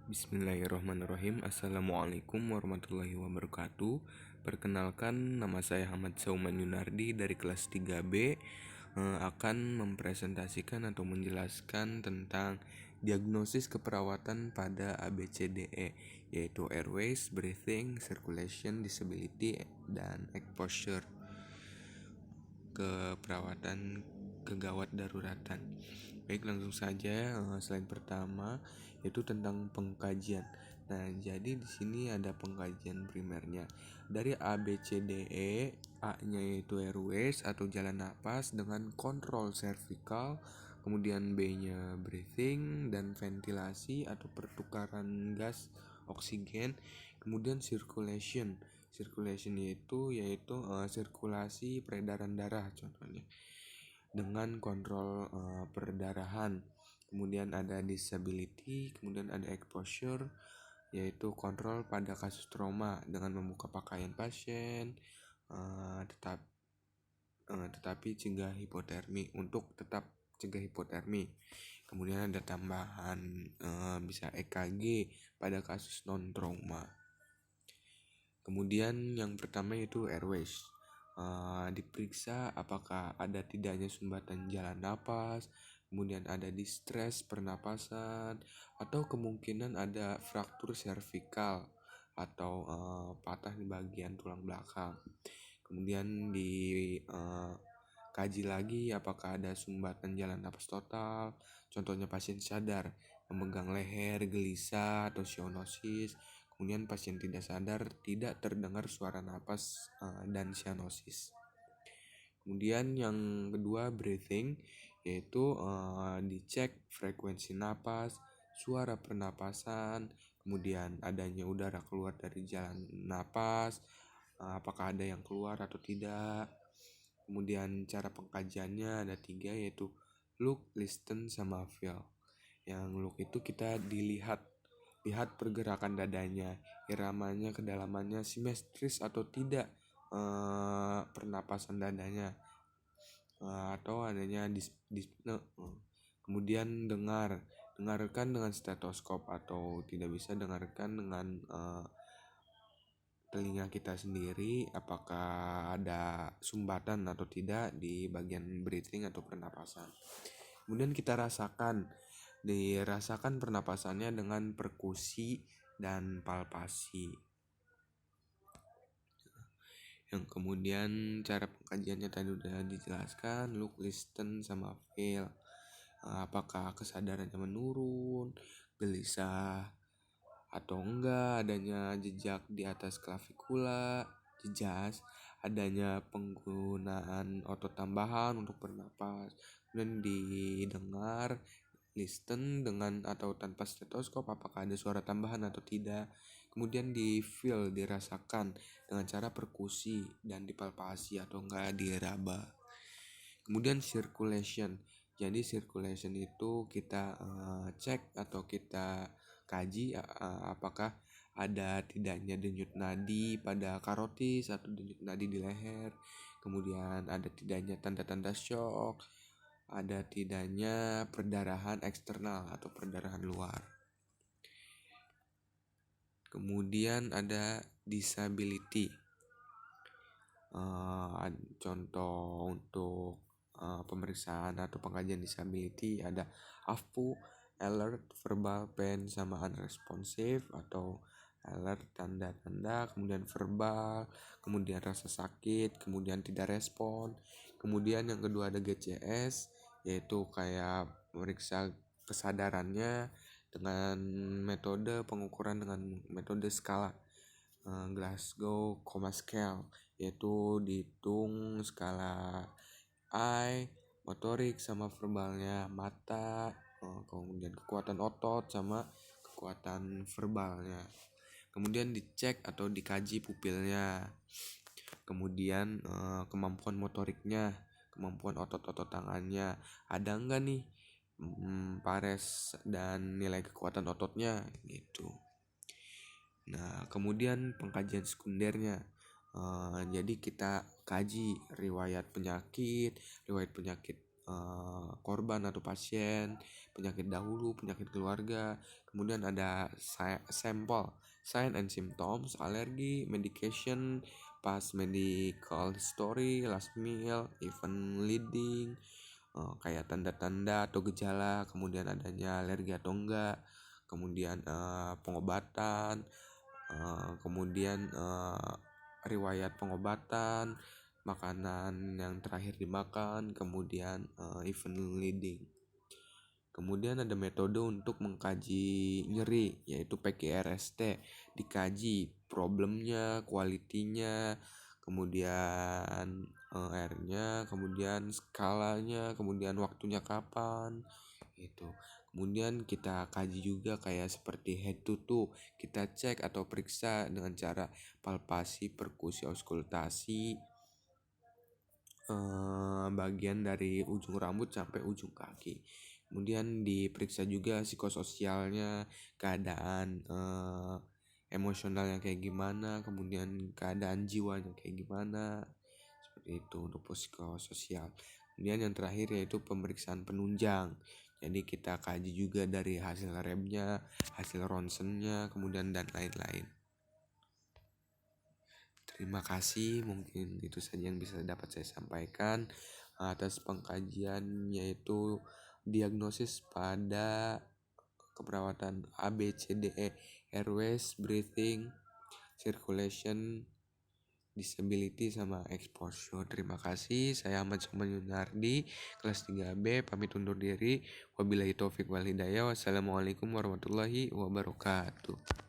Bismillahirrahmanirrahim. Assalamualaikum warahmatullahi wabarakatuh. Perkenalkan, nama saya Ahmad Sauman Yunardi dari kelas 3B, akan mempresentasikan atau menjelaskan tentang diagnosis keperawatan pada ABCDE, yaitu airways, breathing, circulation, disability, dan exposure. Keperawatan kegawat daruratan. Baik, langsung saja. Slide pertama yaitu tentang pengkajian. Nah, jadi di sini ada pengkajian primernya. Dari ABCDE, A-nya yaitu airways atau jalan napas dengan kontrol servikal, kemudian B-nya breathing dan ventilasi atau pertukaran gas oksigen, kemudian circulation. Circulation yaitu sirkulasi peredaran darah contohnya dengan kontrol perdarahan. Kemudian ada disability, kemudian ada exposure yaitu kontrol pada kasus trauma dengan membuka pakaian pasien tetapi cegah hipotermi untuk tetap cegah hipotermi. Kemudian ada tambahan bisa EKG pada kasus non trauma. Kemudian yang pertama yaitu airways. Diperiksa apakah ada tidaknya sumbatan jalan napas, kemudian ada distress pernapasan, atau kemungkinan ada fraktur servikal atau patah di bagian tulang belakang. Kemudian dikaji lagi apakah ada sumbatan jalan napas total, contohnya pasien sadar, memegang leher, gelisah, atau cyanosis. Kemudian pasien tidak sadar, tidak terdengar suara napas dan cyanosis. Kemudian yang kedua breathing, yaitu dicek frekuensi napas, suara pernapasan, kemudian adanya udara keluar dari jalan napas, apakah ada yang keluar atau tidak. Kemudian cara pengkajiannya ada 3, yaitu look, listen, sama feel. Yang look itu kita lihat pergerakan dadanya, iramanya, kedalamannya simetris atau tidak, pernapasan dadanya, atau adanya dyspnea. Kemudian dengarkan dengan stetoskop atau tidak bisa dengarkan dengan telinga kita sendiri apakah ada sumbatan atau tidak di bagian breathing atau pernapasan. Kemudian kita dirasakan pernapasannya dengan perkusi dan palpasi. Yang kemudian cara pengkajiannya tadi udah dijelaskan, look, listen, sama feel. Apakah kesadarannya menurun, gelisah atau enggak, adanya jejak di atas klavikula, jejas, adanya penggunaan otot tambahan untuk bernapas. Kemudian didengar, listen dengan atau tanpa stetoskop apakah ada suara tambahan atau tidak. Kemudian di feel, dirasakan dengan cara perkusi dan dipalpasi atau enggak diraba. Kemudian circulation. Jadi circulation itu kita cek atau kita kaji apakah ada tidaknya denyut nadi pada karotis atau denyut nadi di leher. Kemudian ada tidaknya tanda-tanda shock, ada tidaknya perdarahan eksternal atau perdarahan luar. Kemudian ada disability. Contoh untuk pemeriksaan atau pengkajian disability ada AFPU, alert, verbal, pain, sama unresponsive atau alert tanda-tanda, kemudian verbal, kemudian rasa sakit, kemudian tidak respon. Kemudian yang kedua ada GCS, yaitu kayak meriksa kesadarannya dengan metode pengukuran dengan metode skala Glasgow Coma Scale, yaitu dihitung skala eye, motorik, sama verbalnya, mata, kemudian kekuatan otot sama kekuatan verbalnya. Kemudian dicek atau dikaji pupilnya, kemudian kemampuan motoriknya, kemampuan otot-otot tangannya, ada enggak nih pares dan nilai kekuatan ototnya gitu. Nah, kemudian pengkajian sekundernya, jadi kita kaji riwayat penyakit korban atau pasien, penyakit dahulu, penyakit keluarga. Kemudian ada sampel, sign and symptoms, alergi, medication, past medical history, last meal, event leading, kayak tanda-tanda atau gejala, kemudian adanya alergi atau enggak, kemudian pengobatan, kemudian riwayat pengobatan, makanan yang terakhir dimakan, kemudian event leading. Kemudian ada metode untuk mengkaji nyeri, yaitu PQRST. Dikaji problemnya, kualitinya, kemudian R-nya, kemudian skalanya, kemudian waktunya kapan, gitu. Kemudian kita kaji juga kayak seperti head to toe, kita cek atau periksa dengan cara palpasi, perkusi, auskultasi, bagian dari ujung rambut sampai ujung kaki. Kemudian diperiksa juga psikososialnya, keadaan emosionalnya kayak gimana, kemudian keadaan jiwanya kayak gimana, seperti itu untuk psikososial. Kemudian yang terakhir yaitu pemeriksaan penunjang. Jadi kita kaji juga dari hasil labnya, hasil ronsennya, kemudian dan lain-lain. Terima kasih, mungkin itu saja yang bisa dapat saya sampaikan atas pengkajian, yaitu diagnosis pada keperawatan ABCDE, airways, breathing, circulation, disability, sama exposure. Terima kasih, saya Ahmad Sukman Yunardi, kelas 3B, pamit undur diri. Wabillahi taufik wal hidayah. Wassalamualaikum warahmatullahi wabarakatuh.